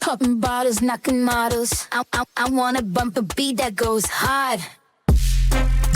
Popping bottles, knocking models. I want a bumper beat that goes hard.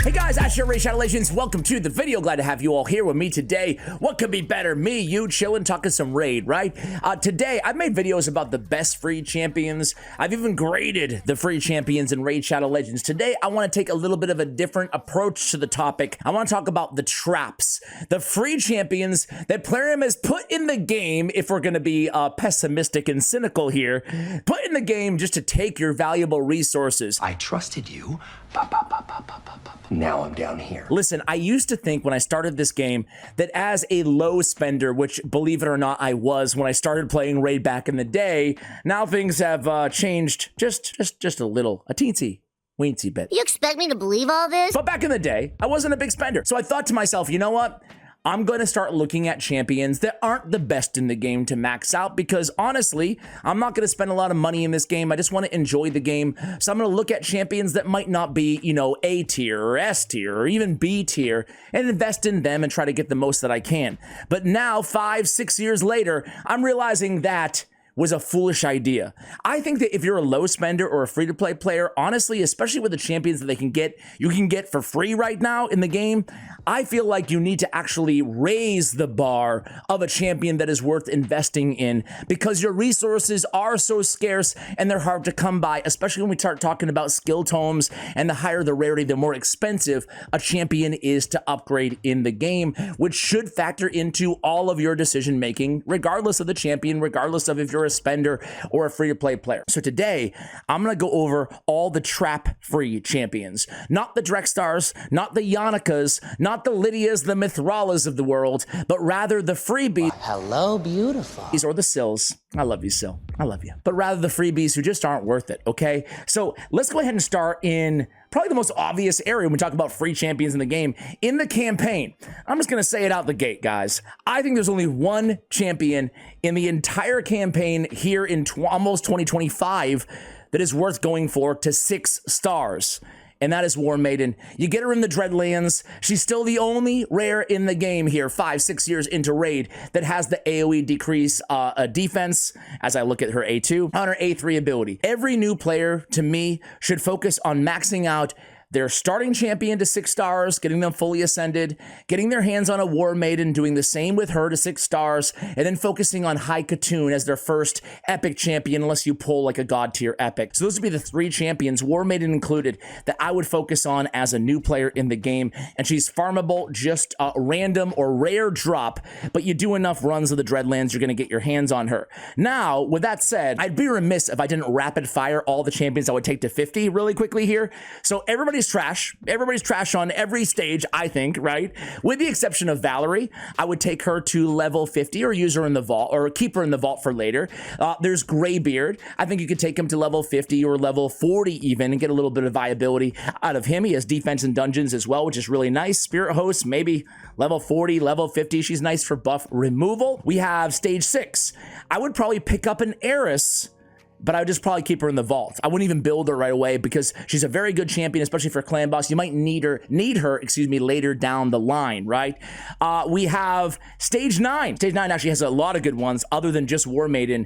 Hey guys, Ash here, Raid Shadow Legends. Welcome to the video. Glad to have you all here with me today. What could be better? Me, you, chilling, talking some Raid, right? Today, I've made videos about the best free champions. I've even graded the free champions in Raid Shadow Legends. Today, I want to take a little bit of a different approach to the topic. I want to talk about the traps, the free champions that Plarium has put in the game, if we're going to be pessimistic and cynical here, put in the game just to take your valuable resources. I trusted you. Now I'm down here. Listen, I used to think when I started this game that as a low spender, which believe it or not, I was when I started playing Raid back in the day, now things have changed just a little, a teensy weensy bit. You expect me to believe all this? But back in the day, I wasn't a big spender. So I thought to myself, you know what? I'm going to start looking at champions that aren't the best in the game to max out because honestly, I'm not going to spend a lot of money in this game. I just want to enjoy the game. So I'm going to look at champions that might not be, you know, A tier or S tier or even B tier and invest in them and try to get the most that I can. But now, 5-6 years later, I'm realizing that was a foolish idea. I think that if you're a low spender or a free-to-play player, honestly, especially with the champions that you can get for free right now in the game, I feel like you need to actually raise the bar of a champion that is worth investing in because your resources are so scarce and they're hard to come by, especially when we start talking about skill tomes, and the higher the rarity, the more expensive a champion is to upgrade in the game, which should factor into all of your decision making, regardless of the champion, regardless of if you're a spender or a free-to-play player. So today, I'm going to go over all the trap-free champions. Not the Drexstars, not the Yannickas, not the Lydias, the Mithralas of the world, but rather the freebies. Hello, beautiful. Or the Sills. I love you, Sill. I love you. But rather the freebies who just aren't worth it, okay? So let's go ahead and start in probably the most obvious area when we talk about free champions in the game. In the campaign, I'm just going to say it out the gate, guys. I think there's only one champion in the entire campaign here in almost 2025 that is worth going for to 6 stars. And that is War Maiden. You get her in the Dreadlands. She's still the only rare in the game here, 5-6 years into Raid, that has the AoE decrease defense, as I look at her A2, on her A3 ability. Every new player, to me, should focus on maxing out their starting champion to 6 stars, getting them fully ascended, getting their hands on a War Maiden, doing the same with her to 6 stars, and then focusing on High Khotun as their first epic champion, unless you pull like a god tier epic. So those would be the 3 champions, War Maiden included, that I would focus on as a new player in the game. And she's farmable, just a random or rare drop, but you do enough runs of the Dreadlands, you're going to get your hands on her. Now, with that said, I'd be remiss if I didn't rapid fire all the champions I would take to 50 really quickly here. So everybody's trash. Everybody's trash on every stage, I think, right? With the exception of Valerie, I would take her to level 50 or use her in the vault or keep her in the vault for later. There's Greybeard. I think you could take him to level 50 or level 40 even and get a little bit of viability out of him. He has defense in dungeons as well, which is really nice. Spirit Host, maybe level 40, level 50. She's nice for buff removal. We have stage 6. I would probably pick up an Eris, but I would just probably keep her in the vault. I wouldn't even build her right away because she's a very good champion, especially for clan boss. You might need her, later down the line, right? We have stage 9. Stage 9 actually has a lot of good ones other than just War Maiden.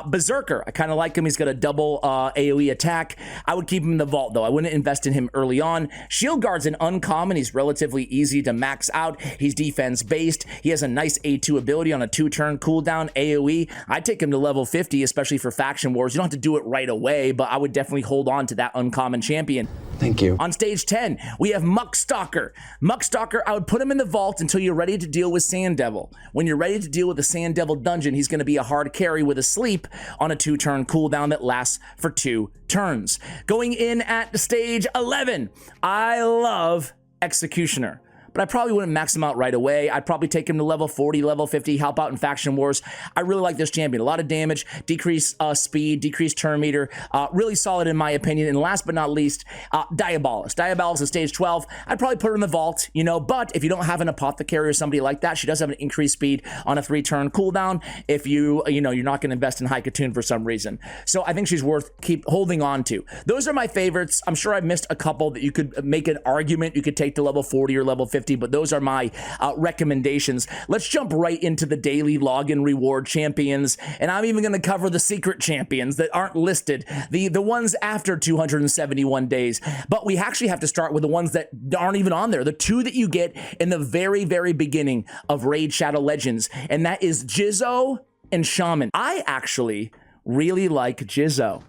Berserker, I kind of like him. He's got a double AoE attack. I would keep him in the vault though. I wouldn't invest in him early on. Shield Guard's an uncommon. He's relatively easy to max out. He's defense based. He has a nice A2 ability on a 2-turn cooldown AoE. I'd take him to level 50, especially for faction wars. You don't have to do it right away, but I would definitely hold on to that uncommon champion. Thank you. On stage 10, we have Muckstalker. Muckstalker, I would put him in the vault until you're ready to deal with Sand Devil. When you're ready to deal with the Sand Devil dungeon, he's going to be a hard carry with a sleep on a 2-turn cooldown that lasts for 2 turns. Going in at stage 11, I love Executioner, but I probably wouldn't max him out right away. I'd probably take him to level 40, level 50, help out in faction wars. I really like this champion. A lot of damage, decreased speed, decreased turn meter. Really solid in my opinion. And last but not least, Diabolus. Diabolus is stage 12. I'd probably put her in the vault, you know, but if you don't have an apothecary or somebody like that, she does have an increased speed on a 3-turn cooldown if you're not going to invest in High Khotun for some reason. So I think she's worth keep holding on to. Those are my favorites. I'm sure I've missed a couple that you could make an argument you could take to level 40 or level 50 50, but those are my recommendations. Let's jump right into the daily login reward champions, and I'm even going to cover the secret champions that aren't listed, the ones after 271 days, but we actually have to start with the ones that aren't even on there, the two that you get in the very, very beginning of Raid Shadow Legends, and that is Jizzo and Shaman. I actually really like Jizzo.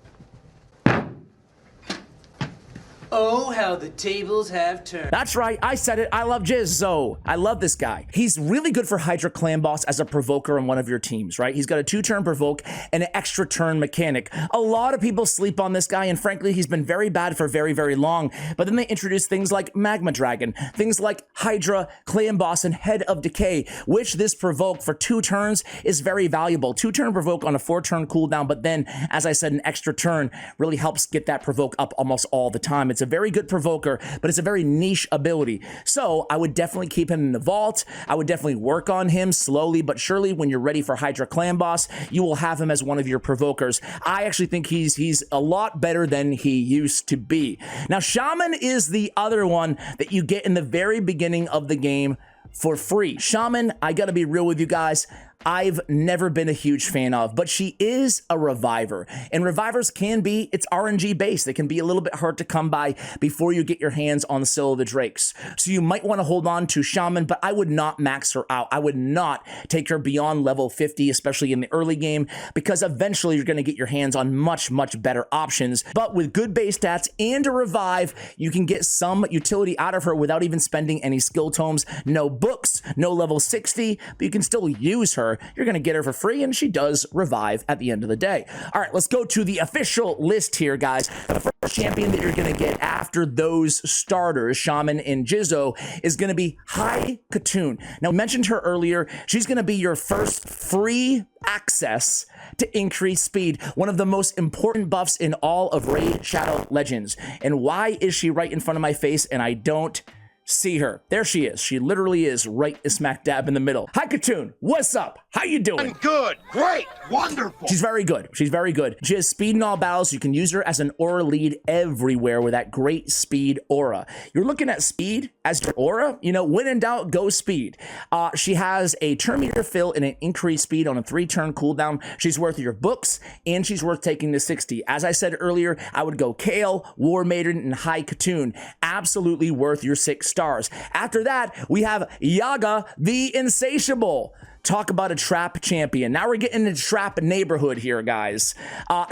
Oh, how the tables have turned. That's right, I said it. I love Jizzo. I love this guy. He's really good for Hydra Clan Boss as a provoker on one of your teams, right? He's got a 2-turn provoke and an extra turn mechanic. A lot of people sleep on this guy, and frankly, he's been very bad for very, very long. But then they introduce things like Magma Dragon, things like Hydra Clan Boss and Head of Decay, which this provoke for 2 turns is very valuable. 2-turn provoke on a 4-turn cooldown, but then, as I said, an extra turn really helps get that provoke up almost all the time. It's a very good provoker, but it's a very niche ability. So I would definitely keep him in the vault. I would definitely work on him slowly but surely. When you're ready for Hydra Clan Boss, you will have him as one of your provokers. I actually think he's a lot better than he used to be. Now, Shaman is the other one that you get in the very beginning of the game for free. Shaman, I gotta be real with you guys, I've never been a huge fan of, but she is a reviver, and revivers can be, it's RNG based. They can be a little bit hard to come by before you get your hands on Scylla the Drakes. So you might want to hold on to Shaman, but I would not max her out. I would not take her beyond level 50, especially in the early game, because eventually you're going to get your hands on much, much better options. But with good base stats and a revive, you can get some utility out of her without even spending any skill tomes. No books, no level 60, but you can still use her. You're going to get her for free, and she does revive at the end of the day. All right, let's go to the official list here, guys. The first champion that you're going to get after those starters, Shaman and Jizzo, is going to be High Katoon. Now, I mentioned her earlier. She's going to be your first free access to increase speed, one of the most important buffs in all of Raid Shadow Legends. And why is she right in front of my face and I don't see her? There she is. She literally is right smack dab in the middle. Hi, Katoon. What's up? How you doing? I'm good. Great. Wonderful. She's very good. She's very good. She has speed in all battles. You can use her as an aura lead everywhere with that great speed aura. You're looking at speed as your aura. You know, when in doubt, go speed. She has a turn meter fill and an increased speed on a 3-turn cooldown. She's worth your books, and she's worth taking to 60. As I said earlier, I would go Kale, War Maiden, and High Katoon. Absolutely worth your 6 stars. After that, we have Yaga the Insatiable. Talk about a trap champion. Now we're getting into trap neighborhood here, guys.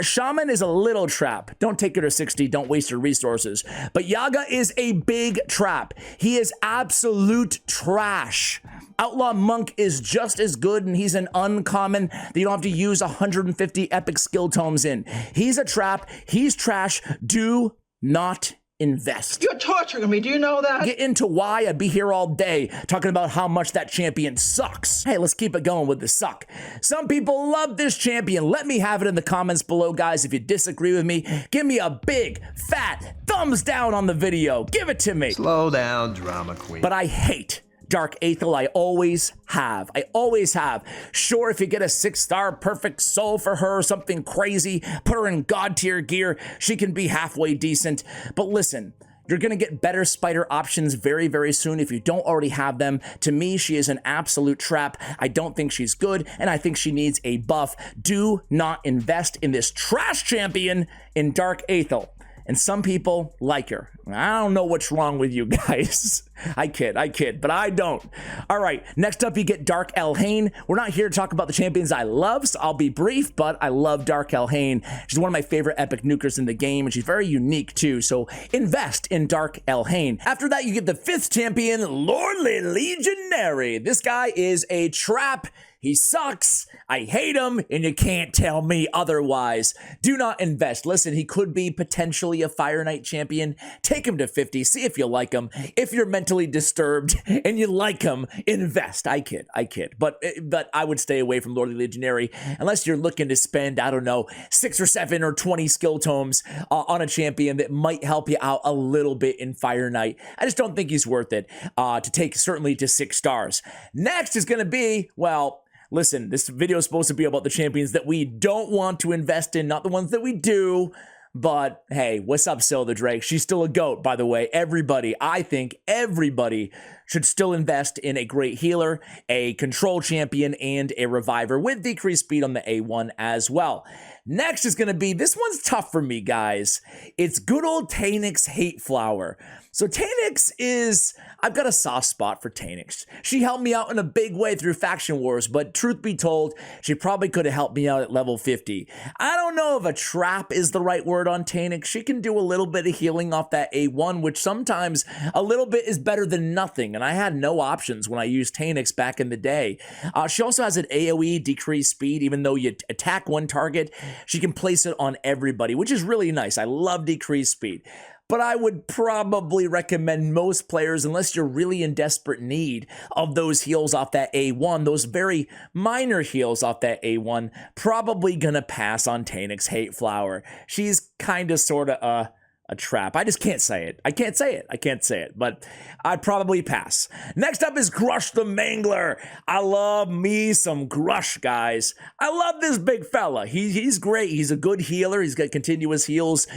Shaman is a little trap. Don't take her to 60. Don't waste your resources. But Yaga is a big trap. He is absolute trash. Outlaw Monk is just as good, and he's an uncommon that you don't have to use 150 epic skill tomes in. He's a trap. He's trash. Do not invest. You're torturing me. Do you know that? Get into why. I'd be here all day talking about how much that champion sucks. Hey, let's keep it going with the suck. Some people love this champion. Let me have it in the comments below, guys. If you disagree with me, give me a big, fat thumbs down on the video. Give it to me. Slow down, drama queen. But I hate Dark Aethel. I always have. I always have. Sure, if you get a 6-star perfect soul for her, something crazy, put her in god tier gear, she can be halfway decent. But listen, you're going to get better spider options very, very soon if you don't already have them. To me, she is an absolute trap. I don't think she's good, and I think she needs a buff. Do not invest in this trash champion in Dark Aethel. And some people like her. I don't know what's wrong with you guys. I kid, but I don't. All right, next up you get Dark Elhaine. We're not here to talk about the champions I love, so I'll be brief, but I love Dark Elhaine. She's one of my favorite epic nukers in the game, and she's very unique too, so invest in Dark Elhaine. After that, you get the 5th champion, Lordly Legionary. This guy is a trap. He sucks, I hate him, and you can't tell me otherwise. Do not invest. Listen, he could be potentially a Fire Knight champion. Take him to 50, see if you like him. If you're mentally disturbed and you like him, invest. I kid. But I would stay away from Lordly Legionary unless you're looking to spend, I don't know, 6 or 7 or 20 skill tomes on a champion that might help you out a little bit in Fire Knight. I just don't think he's worth it to take certainly to 6 stars. Next is going to be, well, listen, this video is supposed to be about the champions that we don't want to invest in, not the ones that we do. But hey, what's up, Scylla the Drake? She's still a GOAT, by the way. Everybody, I think everybody should still invest in a great healer, a control champion, and a reviver with decreased speed on the A1 as well. Next is going to be, this one's tough for me, guys. It's good old Tanix Hate Flower. So Tanix is, I've got a soft spot for Tanix. She helped me out in a big way through Faction Wars, but truth be told, she probably could have helped me out at level 50. I don't know if a trap is the right word on Tanix. She can do a little bit of healing off that A1, which sometimes a little bit is better than nothing, and I had no options when I used Tanix back in the day. She also has an AoE decreased speed, even though you attack one target, she can place it on everybody, which is really nice. I love decreased speed. But I would probably recommend most players, unless you're really in desperate need of those heals off that A1, those very minor heals off that A1, probably gonna pass on Tanix Hate Flower. She's kind of sort of a trap. I just can't say it. I can't say it, but I'd probably pass. Next up is Grush the Mangler. I love me some Grush, guys. I love this big fella. He's great. He's a good healer. He's got continuous heals,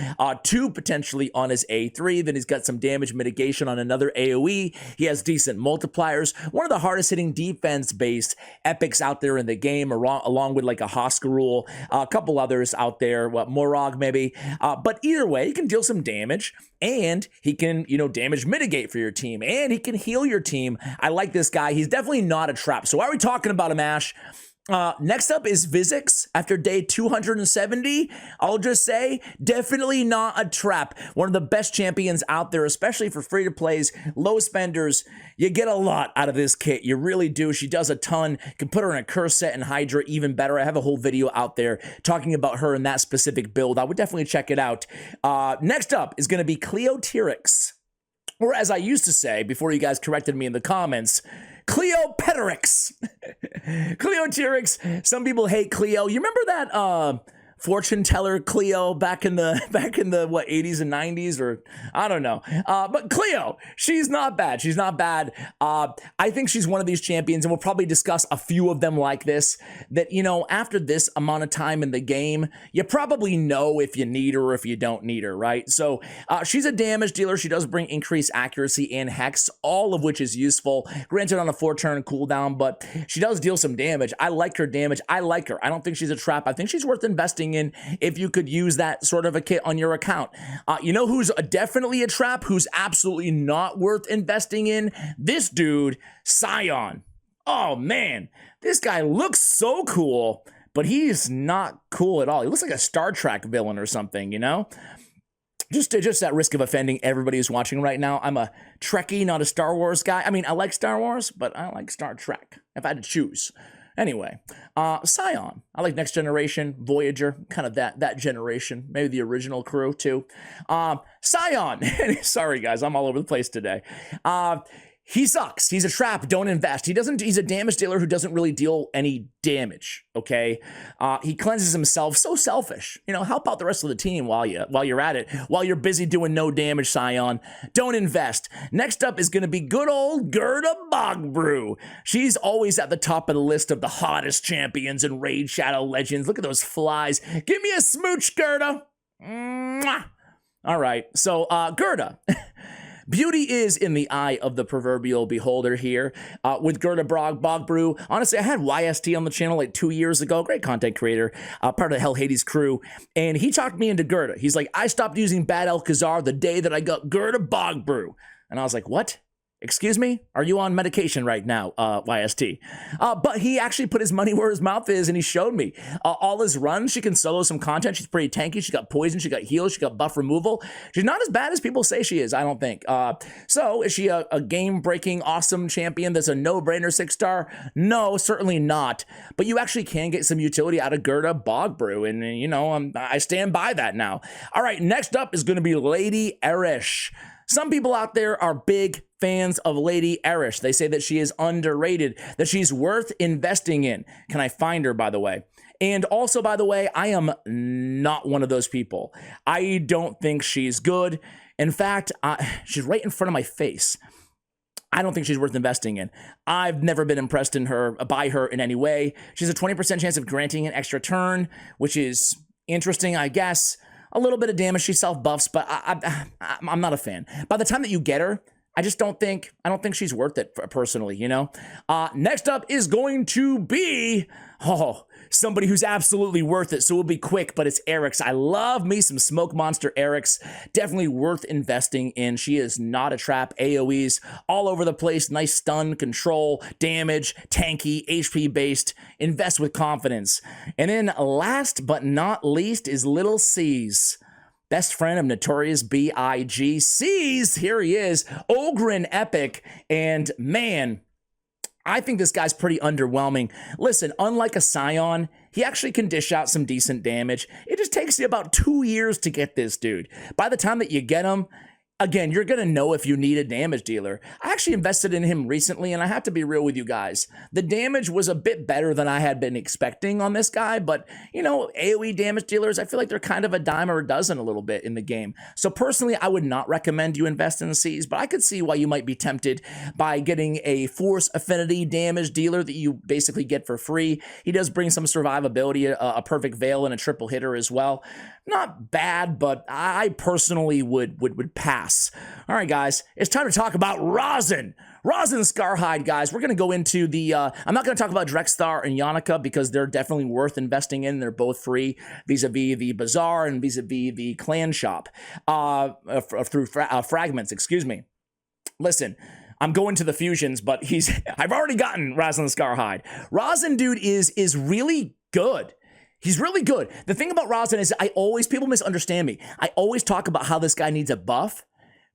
2 potentially on his A3. Then he's got some damage mitigation on another AoE. He has decent multipliers. One of the hardest hitting defense-based epics out there in the game, along with like a Hoskarul, a couple others out there, Morog maybe. But either way, he can deal some damage, and he can, damage mitigate for your team, and he can heal your team. I like this guy. He's definitely not a trap. So why are we talking about him, Ash? Next up is Vizix after day 270. I'll just say, definitely not a trap. One of the best champions out there, especially for free-to-plays, low spenders. You get a lot out of this kit. You really do. She does a ton. You can put her in a curse set and Hydra even better. I have a whole video out there talking about her in that specific build. I would definitely check it out. Next up is going to be Cleotyrix. Or as I used to say, before you guys corrected me in the comments, Cleopetryx. Cleotyrix. Some people hate Cleo. You remember that fortune teller Cleo back in the 80s and 90s, or I don't know. But Cleo, she's not bad. She's not bad. I think she's one of these champions, and we'll probably discuss a few of them like this, that, after this amount of time in the game, you probably know if you need her or if you don't need her, right? So she's a damage dealer. She does bring increased accuracy and hex, all of which is useful. Granted on a 4-turn cooldown, but she does deal some damage. I like her damage. I like her. I don't think she's a trap. I think she's worth investing in if you could use that sort of a kit on your account. You know who's definitely a trap, who's absolutely not worth investing in? This dude, Sion. Oh man, this guy looks so cool, but he's not cool at all. He looks like a Star Trek villain or something, Just at risk of offending everybody who's watching right now, I'm a Trekkie, not a Star Wars guy. I mean, I like Star Wars, but I like Star Trek, if I had to choose. Anyway, Sion. I like Next Generation, Voyager, kind of that generation. Maybe the original crew, too. Sion. Sorry, guys, I'm all over the place today. He sucks. He's a trap. Don't invest. He's a damage dealer who doesn't really deal any damage, okay? He cleanses himself. So selfish. Help out the rest of the team while you're at it. While you're busy doing no damage, Sion. Don't invest. Next up is going to be good old Gerda Bogbrew. She's always at the top of the list of the hottest champions in Raid Shadow Legends. Look at those flies. Give me a smooch, Gerda. Mwah. All right. So, Gerda. Beauty is in the eye of the proverbial beholder here with Gerda Bogbrew. Honestly, I had YST on the channel like 2 years ago. Great content creator, part of the Hell Hades crew. And he talked me into Gerda. He's like, I stopped using Bad Alcazar the day that I got Gerda Bogbrew. And I was like, what? Excuse me? Are you on medication right now, YST? But he actually put his money where his mouth is, and he showed me. All his runs, she can solo some content. She's pretty tanky. She got poison. She got heal. She got buff removal. She's not as bad as people say she is, I don't think. So is she a game-breaking, awesome champion that's a no-brainer 6-star? No, certainly not. But you actually can get some utility out of Gerda Bogbrew, and, I stand by that now. All right, next up is going to be Lady Erish. Some people out there are big fans of Lady Erish. They say that she is underrated, that she's worth investing in. Can I find her, by the way? And also, by the way, I am not one of those people. I don't think she's good. In fact, she's right in front of my face. I don't think she's worth investing in. I've never been impressed by her in any way. She has a 20% chance of granting an extra turn, which is interesting, I guess. A little bit of damage, she self-buffs, but I'm not a fan. By the time that you get her, I don't think she's worth it personally, you know? Next up is going to be, somebody who's absolutely worth it. So we'll be quick, but it's Eryx. I love me some Smoke Monster Eryx. Definitely worth investing in. She is not a trap. AoEs all over the place. Nice stun, control, damage, tanky, HP based. Invest with confidence. And then last but not least is Little C's. Best friend of Notorious B.I.G. C's, here he is, Ogryn Epic, and man, I think this guy's pretty underwhelming. Listen, unlike a Scion, he actually can dish out some decent damage. It just takes you about 2 years to get this dude. By the time that you get him, again, you're going to know if you need a damage dealer. I actually invested in him recently, and I have to be real with you guys. The damage was a bit better than I had been expecting on this guy, but, you know, AoE damage dealers, I feel like they're kind of a dime or a dozen a little bit in the game. So personally, I would not recommend you invest in C's, but I could see why you might be tempted by getting a Force Affinity damage dealer that you basically get for free. He does bring some survivability, a Perfect Veil, and a triple hitter as well. Not bad, but I personally would pass. All right, guys, it's time to talk about Rosalind. Rosalind Scarhide, guys. We're going to go into the, I'm not going to talk about Drexthar and Yannica because they're definitely worth investing in. They're both free vis-a-vis the Bazaar and vis-a-vis the Clan Shop through Fragments, excuse me. Listen, I'm going to the fusions, but I've already gotten Rosalind Scarhide. Rosalind, dude, is really good. He's really good. The thing about Rosalind is people misunderstand me. I always talk about how this guy needs a buff,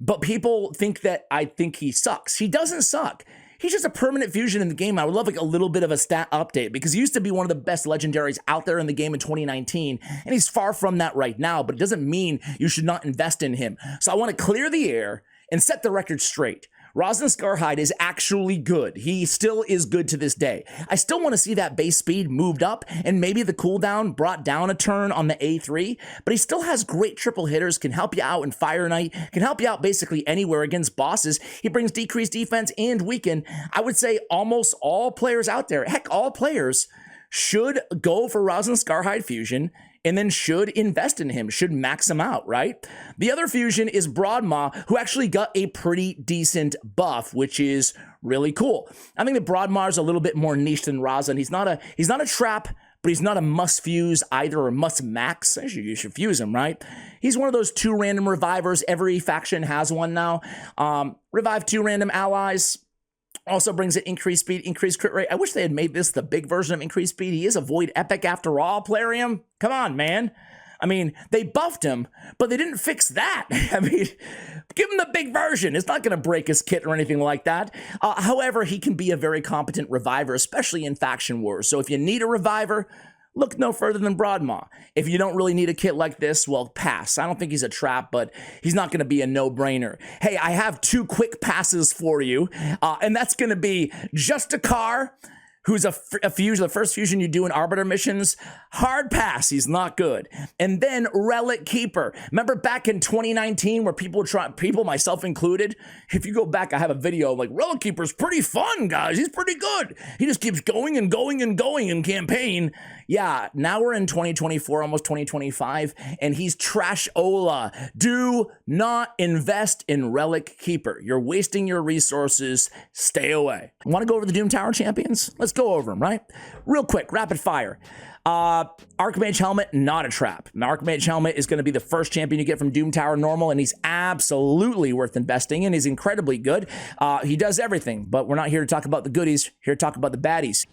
but people think that I think he sucks. He doesn't suck. He's just a permanent fusion in the game. I would love like a little bit of a stat update because he used to be one of the best legendaries out there in the game in 2019, and he's far from that right now, but it doesn't mean you should not invest in him. So I want to clear the air and set the record straight. Rosalind Scarhide is actually good. He still is good to this day. I still want to see that base speed moved up and maybe the cooldown brought down a turn on the A3, but he still has great triple hitters, can help you out in Fire Knight, can help you out basically anywhere against bosses. He brings decreased defense and weaken. I would say almost all players out there, heck, all players should go for Rosalind Scarhide Fusion and then should invest in him, should max him out, right? The other fusion is Broadmaw, who actually got a pretty decent buff, which is really cool. I think that Broadmaw is a little bit more niche than Rosalind. He's not a trap, but he's not a must fuse either or must max. You should fuse him, right? He's one of those 2 random revivers. Every faction has one now. Revive 2 random allies. Also brings it increased speed, increased crit rate. I wish they had made this the big version of increased speed. He is a Void Epic after all, Plarium. Come on, man. I mean, they buffed him, but they didn't fix that. I mean, give him the big version. It's not going to break his kit or anything like that. However, he can be a very competent reviver, especially in Faction Wars. So if you need a reviver, look no further than Broadmaw. If you don't really need a kit like this, well, pass. I don't think he's a trap, but he's not going to be a no-brainer. Hey, I have 2 quick passes for you, and that's going to be Justicar, who's a fusion, the first fusion you do in Arbiter missions. Hard pass, he's not good. And then Relic Keeper. Remember back in 2019 where people, myself included, if you go back, I have a video like, Relic Keeper's pretty fun, guys. He's pretty good. He just keeps going and going and going in campaign. Yeah, now we're in 2024, almost 2025, and he's trash-ola. Do not invest in Relic Keeper. You're wasting your resources. Stay away. Want to go over the Doom Tower champions? Let's go over them, right? Real quick, rapid fire. Archmage Helmet, not a trap. Archmage Helmet is going to be the first champion you get from Doom Tower normal, and he's absolutely worth investing in. He's incredibly good. He does everything, but we're not here to talk about the goodies. Here to talk about the baddies.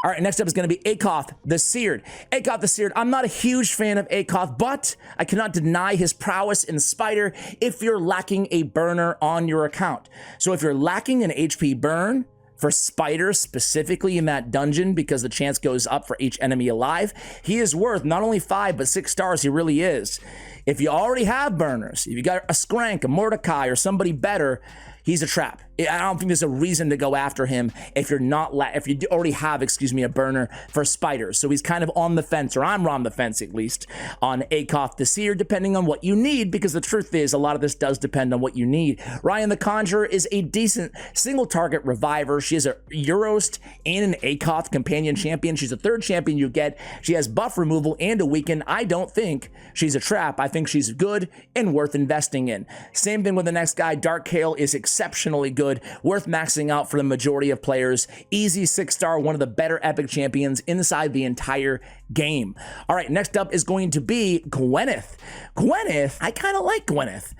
All right, next up is going to be Akoth the Seared. Akoth the Seared, I'm not a huge fan of Akoth, but I cannot deny his prowess in Spider if you're lacking a burner on your account. So if you're lacking an HP burn for Spider specifically in that dungeon because the chance goes up for each enemy alive, he is worth not only 5 but 6 stars. He really is. If you already have burners, if you got a Skrank, a Mordecai, or somebody better, he's a trap. I don't think there's a reason to go after him if you're not if you already have, a burner for Spiders. So he's kind of on the fence, or I'm on the fence at least, on Akoth the Seer, depending on what you need, because the truth is a lot of this does depend on what you need. Ryan the Conjurer is a decent single target reviver. She is a Eurost and an Akoth companion champion. She's a 3rd champion you get. She has buff removal and a weaken. I don't think she's a trap. I think she's good and worth investing in. Same thing with the next guy. Dark Kayle is exceptionally good, worth maxing out for the majority of players. Easy 6-star, one of the better epic champions inside the entire game. All right, next up is going to be Gwyneth. Gwyneth, I kind of like Gwyneth.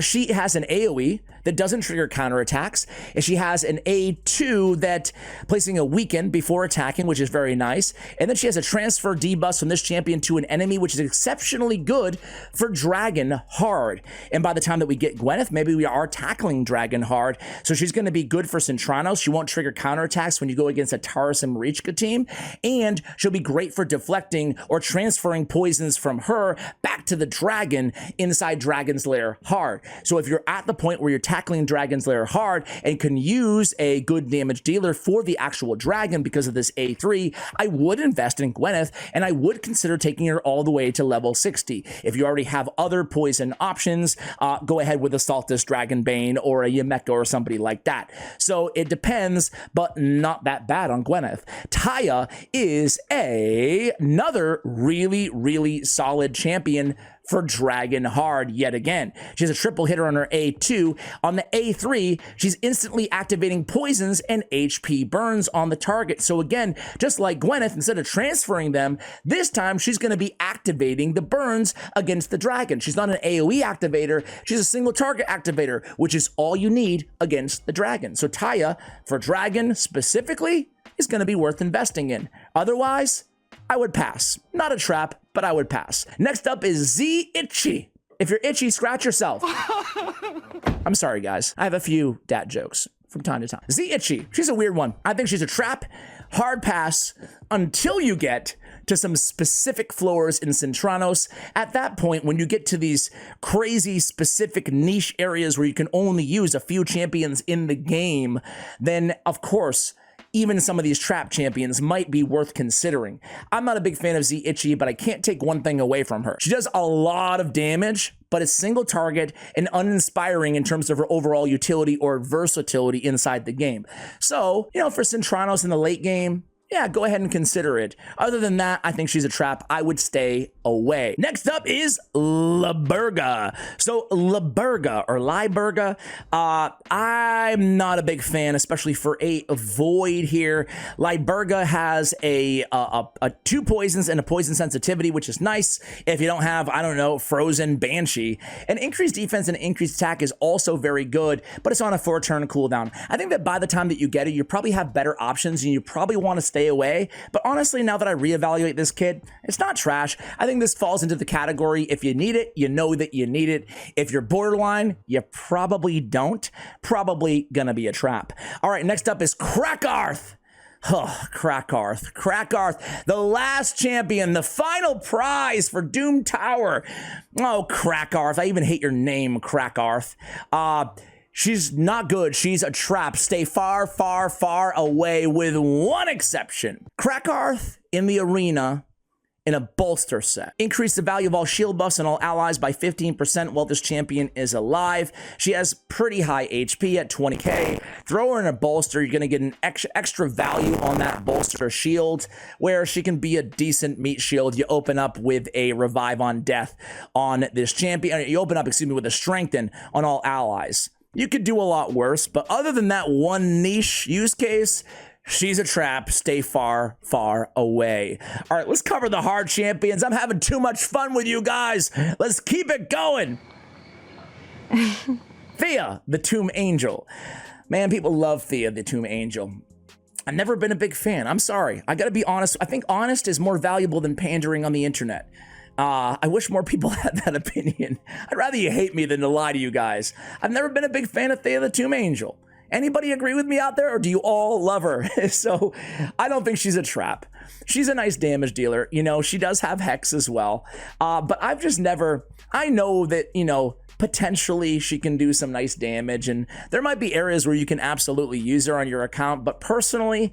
She has an AoE that doesn't trigger counterattacks, and she has an A2 that placing a weaken before attacking, which is very nice. And then she has a transfer debuff from this champion to an enemy, which is exceptionally good for Dragon Hard. And by the time that we get Gwyneth, maybe we are tackling Dragon Hard. So she's going to be good for Cintranos. She won't trigger counterattacks when you go against a Taurus and Marichka team. And she'll be great for deflecting or transferring poisons from her back to the dragon inside Dragon's Lair Hard. So if you're at the point where you're tackling Dragon's Lair hard and can use a good damage dealer for the actual dragon because of this A3, I would invest in Gwyneth, and I would consider taking her all the way to level 60. If you already have other poison options, go ahead with a Saltus Dragonbane or a Yumeko or somebody like that. So it depends, but not that bad on Gwyneth. Taya is another really, really solid champion for Dragon Hard yet again. She has a triple hitter on her A2. On the A3, she's instantly activating poisons and HP burns on the target. So again, just like Gwyneth, instead of transferring them, this time she's going to be activating the burns against the dragon. She's not an AoE activator, she's a single target activator, which is all you need against the dragon. So Taya, for Dragon specifically, is going to be worth investing in. Otherwise, I would pass. Not a trap, but I would pass. Next up is Z Itchy. If you're itchy, scratch yourself. I'm sorry, guys. I have a few dad jokes from time to time. Z Itchy, she's a weird one. I think she's a trap, hard pass, until you get to some specific floors in Cintranos. At that point, when you get to these crazy specific niche areas where you can only use a few champions in the game, then of course, even some of these trap champions might be worth considering. I'm not a big fan of Z Itchy, but I can't take one thing away from her. She does a lot of damage, but it's single target and uninspiring in terms of her overall utility or versatility inside the game. So, for Cintranos in the late game, yeah, go ahead and consider it. Other than that, I think she's a trap. I would stay away. Next up is Liburga. So Liburga, or Liburga, I'm not a big fan, especially for a void here. Liburga has a 2 poisons and a poison sensitivity, which is nice if you don't have, I don't know, Frozen Banshee. And increased defense and increased attack is also very good, but it's on a 4-turn cooldown. I think that by the time that you get it, you probably have better options and you probably want to stay away. But honestly, now that I reevaluate this kid, it's not trash. I think this falls into the category, if you need it, you know that you need it. If you're borderline, you probably don't. Probably gonna be a trap. All right, next up is Krakarth. Oh, Krakarth. Krakarth, the last champion, the final prize for Doom Tower. Oh, Krakarth. I even hate your name, Krakarth. She's not good. She's a trap. Stay far, far, far away with one exception. Krakarth in the arena in a bolster set. Increase the value of all shield buffs and all allies by 15% while this champion is alive. She has pretty high HP at 20k. Throw her in a bolster, you're going to get an extra value on that bolster shield, where she can be a decent meat shield. You open up with a revive on death on this champion. You open up, with a strengthen on all allies. You could do a lot worse, but other than that one niche use case, she's a trap. Stay far, far away. All right, let's cover the hard champions. I'm having too much fun with you guys. Let's keep it going. Thea, the Tomb Angel. Man, people love Thea, the Tomb Angel. I've never been a big fan. I'm sorry. I gotta be honest. I think honest is more valuable than pandering on the internet. I wish more people had that opinion. I'd rather you hate me than to lie to you guys. I've never been a big fan of Thea the Tomb Angel. Anybody agree with me out there, or do you all love her? So I don't think she's a trap. She's a nice damage dealer. She does have Hex as well. But I've just never, I know that, potentially she can do some nice damage, and there might be areas where you can absolutely use her on your account, but personally,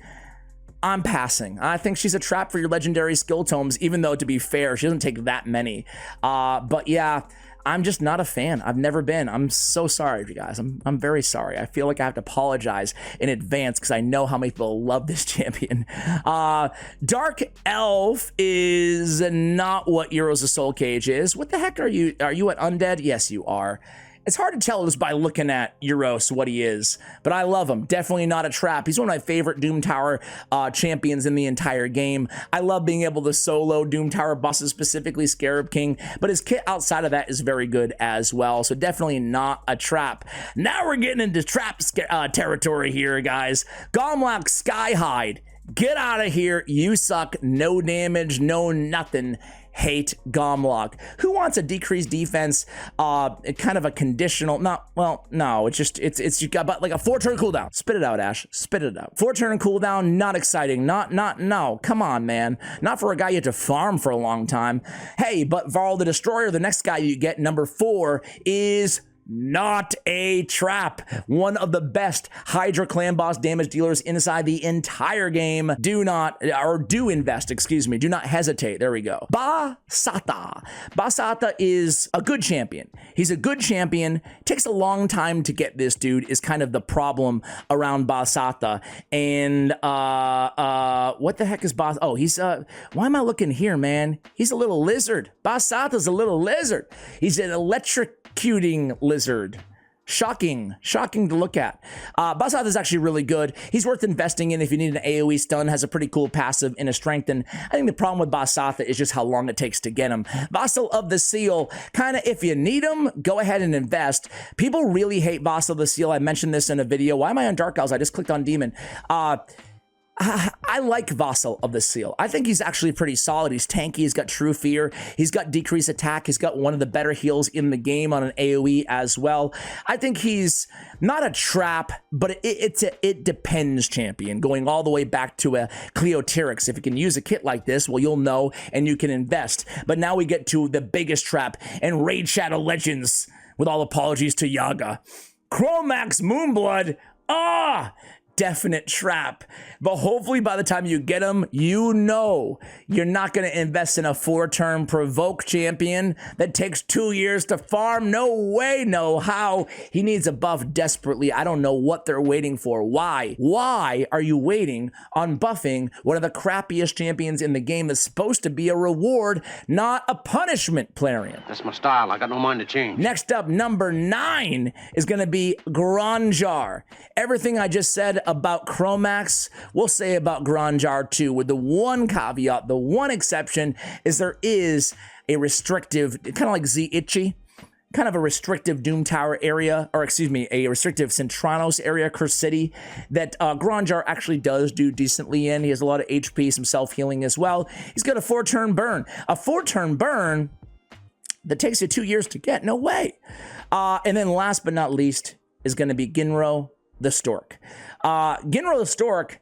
I'm passing. I think she's a trap for your legendary skill tomes, even though, to be fair, she doesn't take that many. But yeah, I'm just not a fan. I've never been. I'm so sorry, you guys. I'm very sorry. I feel like I have to apologize in advance because I know how many people love this champion. Dark Elf is not what Euros of Soul Cage is. What the heck are you? Are you at Undead? Yes, you are. It's hard to tell just by looking at Euros what he is, but I love him. Definitely not a trap. He's one of my favorite Doom Tower champions in the entire game. I love being able to solo Doom Tower bosses, specifically Scarab King, but his kit outside of that is very good as well, so definitely not a trap. Now we're getting into trap territory here, guys. Gomlock Skyhide. Get out of here. You suck. No damage, no nothing. Hate Gomlock. Who wants a decreased defense? Kind of a conditional, no, it's you got about like a 4-turn cooldown. Spit it out, Ash. Spit it out. 4-turn cooldown, not exciting. No. Come on, man. Not for a guy you have to farm for a long time. Hey, but Varl the Destroyer, the next guy you get, number 4, is not a trap. One of the best Hydra clan boss damage dealers inside the entire game. Do invest, excuse me. Do not hesitate. There we go. Basata. Basata is a good champion. He's a good champion. Takes a long time to get this dude is kind of the problem around Basata. And what the heck is Bas? Oh, he's why am I looking here, man? He's a little lizard. Basata's a little lizard. He's an electrocuting lizard. Shocking to look at. Basata is actually really good. He's worth investing in if you need an AoE stun, has a pretty cool passive and a strength, and I think the problem with Basata is just how long it takes to get him. Vassal of the Seal, kind of if you need him, go ahead and invest. People really hate Vassal of the Seal. I mentioned this in a video. Why am I on Dark Elves? I just clicked on Demon. I like Vassal of the Seal. I think he's actually pretty solid. He's tanky. He's got True Fear. He's got decreased attack. He's got one of the better heals in the game on an AoE as well. I think he's not a trap, but it depends champion. Going all the way back to a Cleotyrix. If you can use a kit like this, well, you'll know and you can invest. But now we get to the biggest trap and Raid Shadow Legends. With all apologies to Yaga. Chromax Moonblood. Definite trap, but hopefully by the time you get him, you know you're not going to invest in a 4-turn provoke champion that takes 2 years to farm. No way, no how. He needs a buff desperately. I don't know what they're waiting for. Why are you waiting on buffing one of the crappiest champions in the game that's supposed to be a reward, not a punishment, Plarian? That's my style. I got no mind to change. Next up, number 9 is going to be Granjar. Everything I just said about Chromax, we'll say about Granjar too, with the one caveat, the one exception is there is a restrictive, kind of like Z-Itchy, kind of a restrictive Doom Tower area, or excuse me, a restrictive Centranos area, Curse City, that Granjar actually does do decently in. He has a lot of HP, some self-healing as well. He's got a 4-turn burn. A 4-turn burn that takes you 2 years to get, no way. And then last but not least is going to be Ginro the Stork. Ginro the Stork,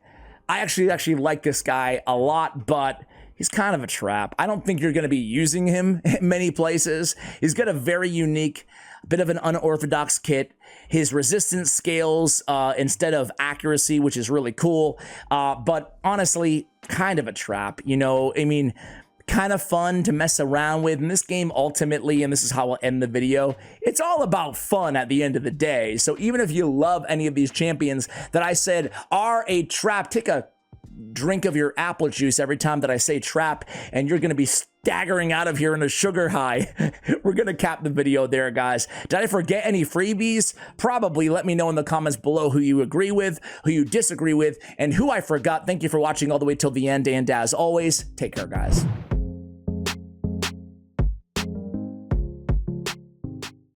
I actually like this guy a lot, but he's kind of a trap. I don't think you're going to be using him in many places. He's got a very unique, bit of an unorthodox kit. His resistance scales instead of accuracy, which is really cool. But honestly, kind of a trap. You know, I mean, kind of fun to mess around with. In this game, ultimately, and this is how I'll end the video, it's all about fun at the end of the day. So even if you love any of these champions that I said are a trap, take a drink of your apple juice every time that I say trap, and you're going to be staggering out of here in a sugar high. We're going to cap the video there, guys. Did I forget any freebies? Probably. Let me know in the comments below who you agree with, who you disagree with, and who I forgot. Thank you for watching all the way till the end, and as always, take care, guys.